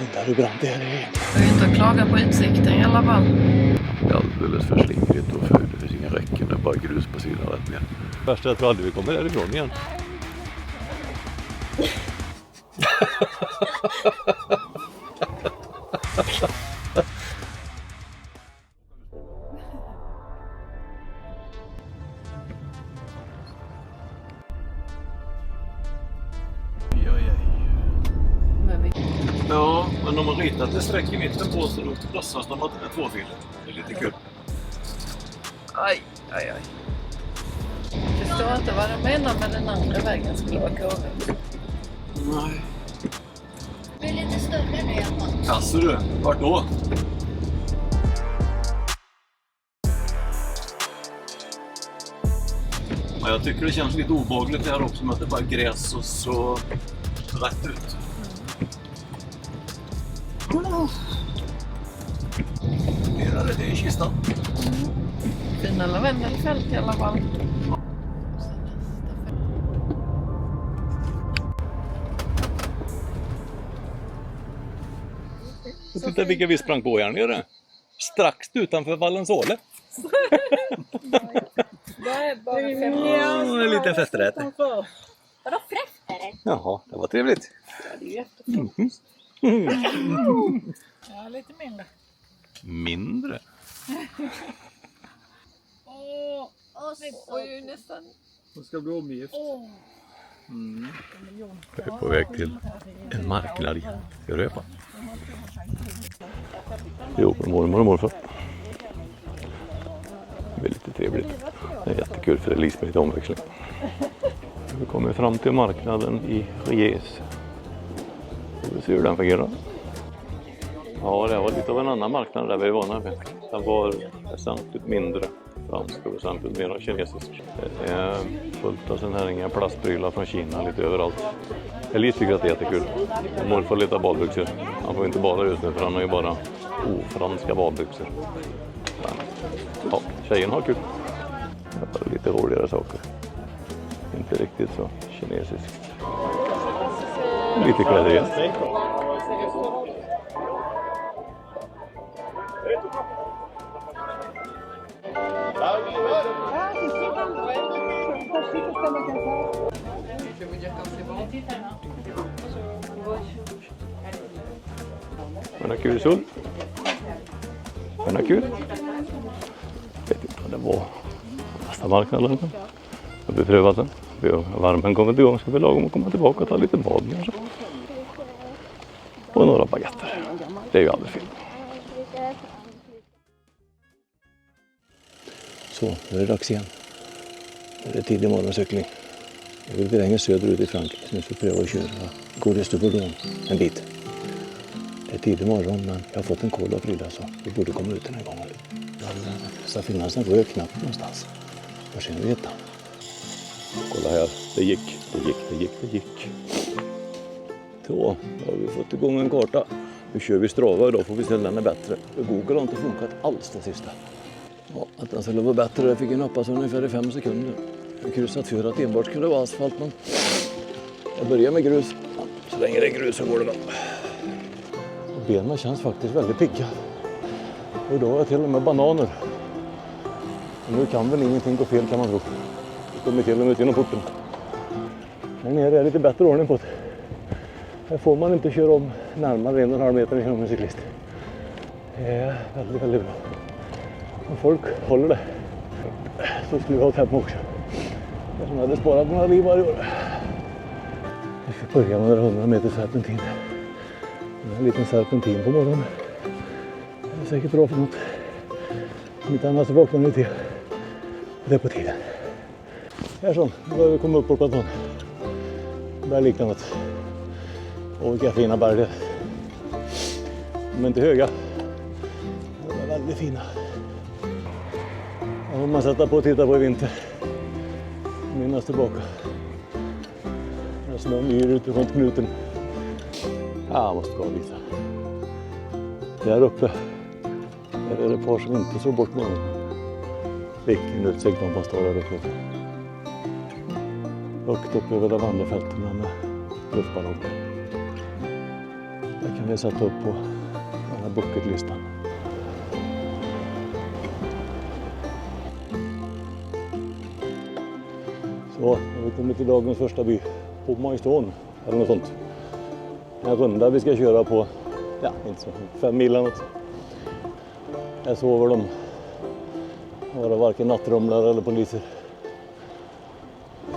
Undrar hur brant det här är igen. Jag är inte att klaga på utsikten i alla fall. Det är alldeles för slingrigt och för det finns inga räcken, det är bara grus på sidan rätt ner. Värsta är att vi aldrig kommer därifrån igen. Ja, men de har ritat ett streck i mitten på så då låtsas de att det är tvåfiler. Det är lite kul. Aj. Jag förstår inte vad de menar med den andra vägen skulle vara kurvig. Nej. Det blir lite större nu i alla fall. Alltså du, vart då? Ja, jag tycker det känns lite obehagligt här också med att det bara är gräs och så rätt ut. Är det i kistan? Fina lavendelfält i alla fall. Titta vilka vi sprang på här nere. Strax utanför Valensole. Det är bara Ja, lite fetträtt. Vadå fräftare? Jaha, det var trevligt. det är jättefint. Ja, lite mindre. Mindre? Oj, nästan. Hon ska bli omgift. Jag är på väg till en marknad i Röpa. Jo, med mormor och morfar. Det är lite trevligt. Det är jättekul för det är livsmedel omväxling. Vi kommer fram till marknaden i Ries. Vi ser hur den fungerar. Ja, det var lite av en annan marknad där vi var vana vid. Den var väsentligt mindre fransk och väsentligt mer kinesisk. Det är fullt av sådana här inga plastprylar från Kina lite överallt. Elis tycker att det är jättekul. Morfar lite badbyxor. Han får inte bada just nu för han har ju bara ofranska badbyxor. Men, ja, tjejen har kul. Det var lite roligare saker. Inte riktigt så kinesiskt. Lite kläder. Men det är kul sol. Men det är kul. Jag vet inte vad det var. Nästa marknaden. Jag har prövat den. Varmen kommer igång ska vi lagom och komma tillbaka och ta lite bad kanske. Och några baguetter. Det är ju aldrig fel. Så, nu är det dags igen. Det är tidig morgoncykling. Jag vill längre söderut i Frankrike. Nu ska vi pröva att köra Gaudes du Bourgogne en bit. Det är tidig morgon men jag har fått en kol av Frida så vi borde komma ut den här gången. Det ska finnas en röd knapp någonstans. Var ser vi hitta? Kolla här, det gick. Så, då har vi fått igång en karta. Nu kör vi Strava idag får vi se om den är bättre. Google har inte funkat alls det sista. Ja, att den skulle vara bättre, det fick en hoppas ungefär i 5 sekunder. Jag har kryssat för att enbart skulle vara asfalt, men jag börjar med grus. Ja, så länge det är grus så går det bra. Benen känns faktiskt väldigt pigga. Och då har jag till och med bananer. Och nu kan väl ingenting gå fel kan man tro. Det kommer till och med ut genom porten. Här nere är det lite bättre ordning på det. Här får man inte köra om närmare 1,5 meter genom en cyklist. Det är väldigt, väldigt bra. Om folk håller det så skulle vi ha tempo också. Jag som hade sparat några liv varje år. Vi ska börja med några 100 meter serpentin. En liten serpentin på morgonen. Det är säkert bra för något. Om inte annars så vaknar ni till. Det är på tiden. Här så, nu börjar vi komma upp på platån. Det börjar likna något. Och vilka fina berg det är. De är inte höga. De är väldigt fina. Det får man sätta på och titta på i vinter. Minnas tillbaka. Det är små myr ute runt knuten. Ja, jag måste gå och visa. Där uppe. Där är det par som inte såg bort någon. Vilken utsikt de bara står där uppe. Högt upp över lavendelfälten med luftballong. Det kan vi sätta upp på den här bucketlistan. Så, nu har vi kommit till dagens första by. På Majstån, eller något sånt. En runda vi ska köra på, ja, inte så 5 mil eller något. Här sover de. Det var varken nattrumlare eller poliser.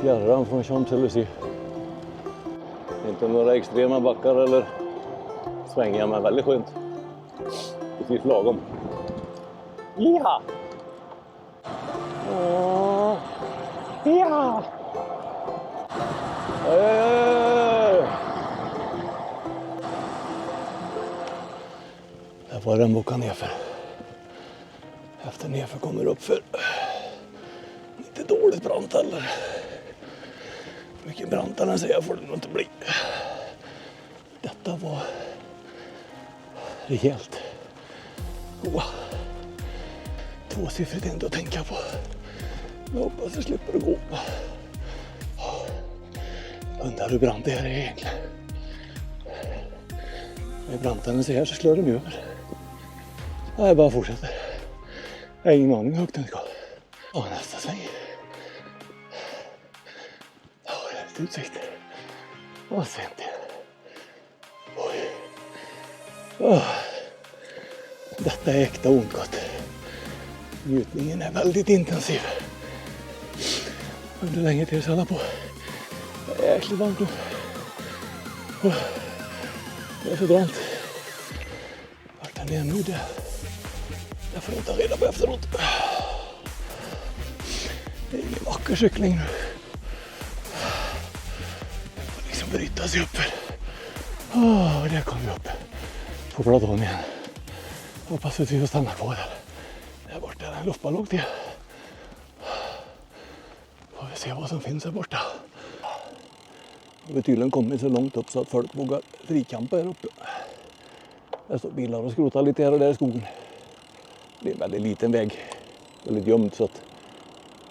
Fjärran från Champs-Élysées. Inte några extrema backar eller svängar, men väldigt skönt. Precis lagom. Ja! Ja! Där var den boka nerför. Efter nerför kommer upp för. Inte dåligt brant heller. Mycket brantare än jag får det nog inte bli. Detta var rejält. Tvåsiffrigt inte att tänka på. Jag hoppas jag slipper att gå. Undrar hur brant det här är egentligen. Med brantaren så här så slår den över. Jag bara fortsätter. Jag har ingen aning hur högt den ska. Nästa sväng. Det är lite utsikt. Vad sent det. Oj. Detta är äkta ondgott. Njutningen är väldigt intensiv. Under länge till så hålla på. Det är jäkligt varmt nu. Det är för brant. Vart är ner nu det? Jag får inte reda på efteråt. Det är ingen vacker cykling nu. Det får liksom bryta sig upp. Där kom vi upp på platån igen. Hoppas att vi får stanna kvar där. Där borta är en luftballong till. Får vi se vad som finns här borta. Vi har tydligen kommit så långt upp så att folk vågar frikampa här uppe. Där står bilar och skrotar lite här och där i skogen. Det är en väldigt liten väg. Väldigt gömd så att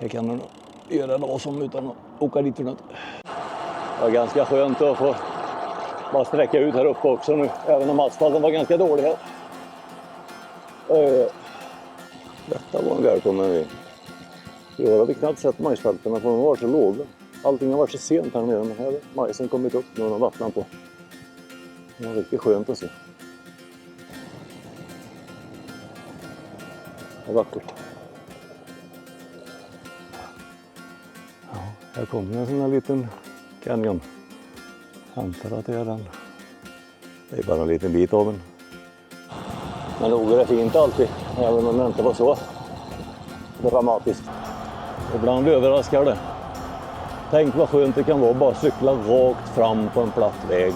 här kan man göra vad som utan att åka dit för något. Det var ganska skönt att få bara sträcka ut här uppe också nu. Även om asfalten var ganska dålig här. Detta var en välkommen väg. Jag har vi knappt sett majsfälterna för de var så låga. Allting har varit så sent här nere, men här har majsen kommit upp nu och vattnat på. Det var riktigt skönt att se. Det är vackert. Ja, här kommer en sån här liten canyon. Jag antar att det är den. Det är bara en liten bit av den. Men nog är det fint alltid, även om det inte var så dramatiskt. Ibland överraskar det. Tänk vad skönt det kan vara bara cykla rakt fram på en platt väg.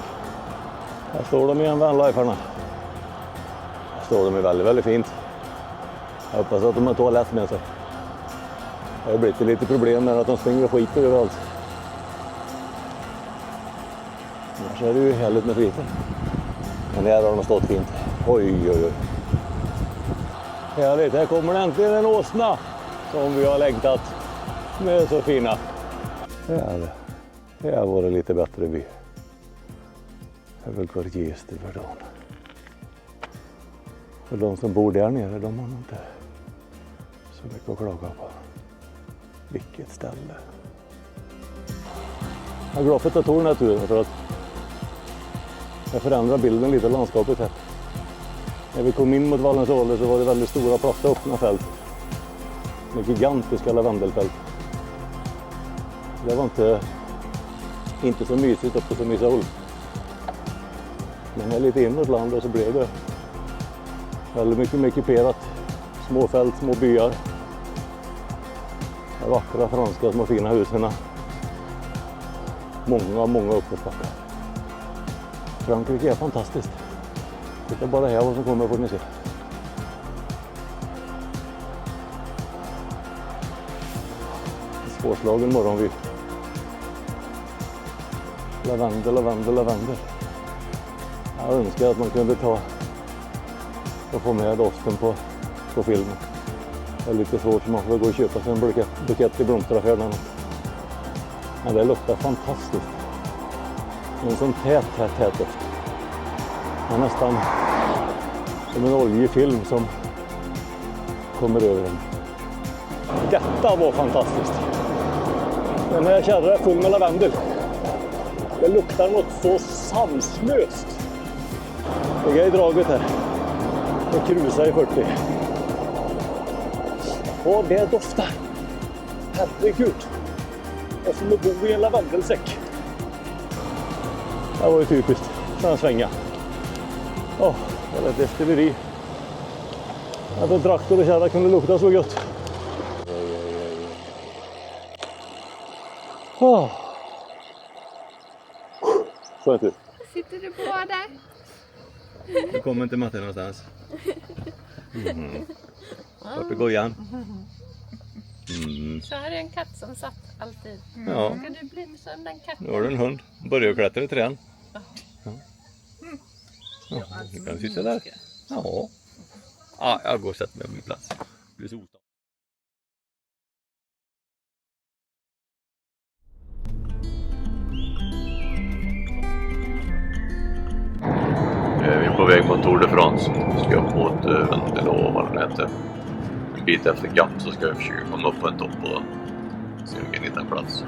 Här står de igen, vanliferna. Här står de väldigt, väldigt fint. Jag hoppas att de har toalett med sig. Det har blivit lite problem med att de springer skit överallt. Annars är det ju härligt med skiten. Men här har de stått fint. Oj, oj, oj. Härligt, här kommer det äntligen en åsna som vi har längtat med så fina. Det har varit lite bättre by. Jag vill gå ett register för dagen. För de som bor där nere, de har nog inte så mycket att klaga på. Vilket ställe. Jag är glad för att jag tog den här turen för att jag förändrar bilden lite, landskapet här. När vi kom in mot Vallensåle så var det väldigt stora platta öppna fält. Med gigantiska lavendelfält. Det var inte så mysigt uppe som Isol. Men här lite inåt landet så blev det väldigt mycket mer kuperat. Små fält, små byar. De vackra franska små fina husen. Många uppförsbackar. Frankrike är fantastiskt. Titta bara här vad som kommer får ni se. Svårslagen morgonvy. Lavendel. Jag önskar att man kunde ta och få med doften på filmen. Det är lite svårt så man får gå och köpa sig en bukett i blomsteraffären. Men det luktar fantastiskt. En sån tät doft. Det är nästan som en oljefilm som kommer över en. Detta var fantastiskt. Den här kärran är full med lavendel. Det luktar något så sanslöst. Jag är i draget här. Och krusar i 40. Och det doftar. Herregud. Jag som att bo i en lavendelsäck. Det var ju typiskt. Sådana svänga. Det var ett destilleri. Att en traktor och kärra kunde lukta så gott. Skönt ut. Sitter du på där? Jag kommer inte Matte någonstans. Papegojan. Så här är en katt som satt alltid. Ja. Ska du bli som den katten? Nu har du en hund. Börjar klättra i träden. Ja, du kan sitta där. Ja. Ja, jag går och sätter mig på min plats. Det blir så otalt. Vi är på väg mot Tour de France. Vi ska upp mot Vendelå, vad den heter. En bit efter Gap så ska vi försöka komma upp på en topp och se om vi kan hitta en plats.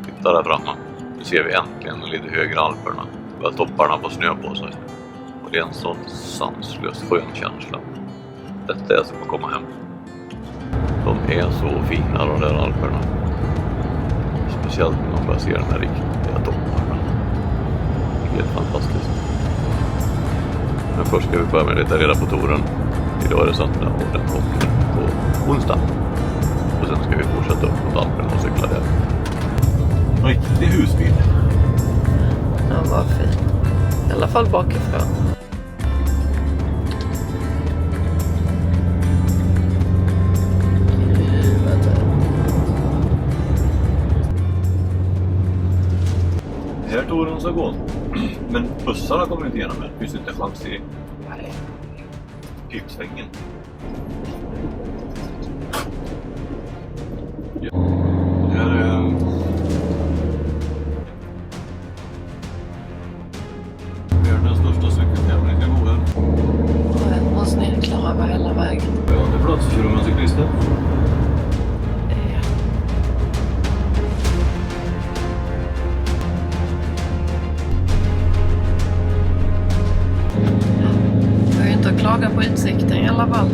Titta där framme. Nu ser vi äntligen de lite högre alperna. Vi har topparna på snö på sig. Och det är en sån sanslös skön känsla. Detta är som att komma hem. De är så fina de där alperna. Speciellt när man bara ser de här riktiga topparna. Det är helt fantastiskt. Men först ska vi börja med att leta reda på touren. Idag är det söndag och den kommer på onsdag. Och sen ska vi fortsätta upp mot Alperna och cykla där. Riktig husbil. Ja, vad fint. I alla fall bakifrån. Här touren ska gå. Men bussarna kommer inte igenom här. Det finns inte chans till pipsvängen. Ja. Det här är världens största cykeltävling. Jag går här. Och måste ni klara över hela vägen. Ja, det är plats. Kör du med cyklister? Ja. Jag har ju inte att klaga på utsikten i alla fall.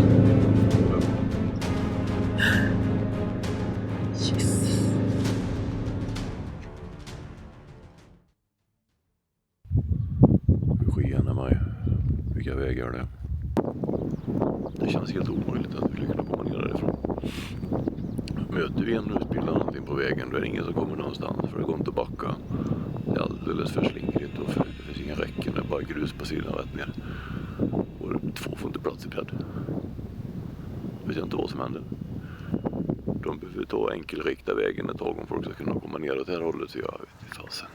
Yes. Skyarna mig. Vilka vägar det är. Det känns helt omöjligt att vi skulle kunna komma ner därifrån. Möter vi en husbil eller någonting på vägen, då är det ingen som kommer någonstans. För det går inte att backa. Det är alldeles för slingrigt och det finns inga räcken. Det är bara grus på sidan rätt ner. Och två får inte plats i bädd. Jag vet inte vad som händer. De behöver ta enkelrikta vägen ett tag om folk ska kunna komma ner åt det här hållet. Så jag vet inte fasen.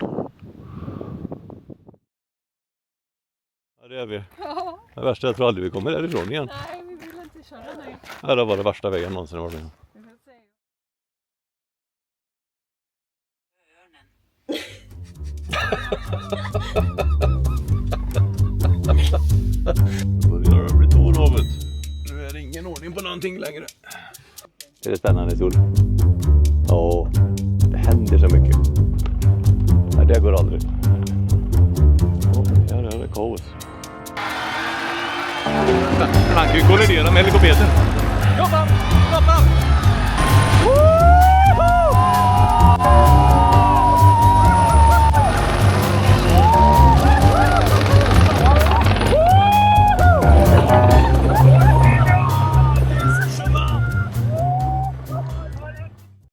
Ja, det är vi. Ja. Det värsta är att jag tror aldrig vi kommer därifrån igen. Nej, vi vill inte köra nu. Ja, det var det värsta vägen någonsin varit med. Vi får se. Börjar det bli tårhovet. Nu är det ingen ordning på någonting längre. Är det spännande sol? Ja, det händer så mycket. Nej, det går aldrig. Ja, det är kaos. Han kan ju kollidera med helikoptern. Jobba! Jobba!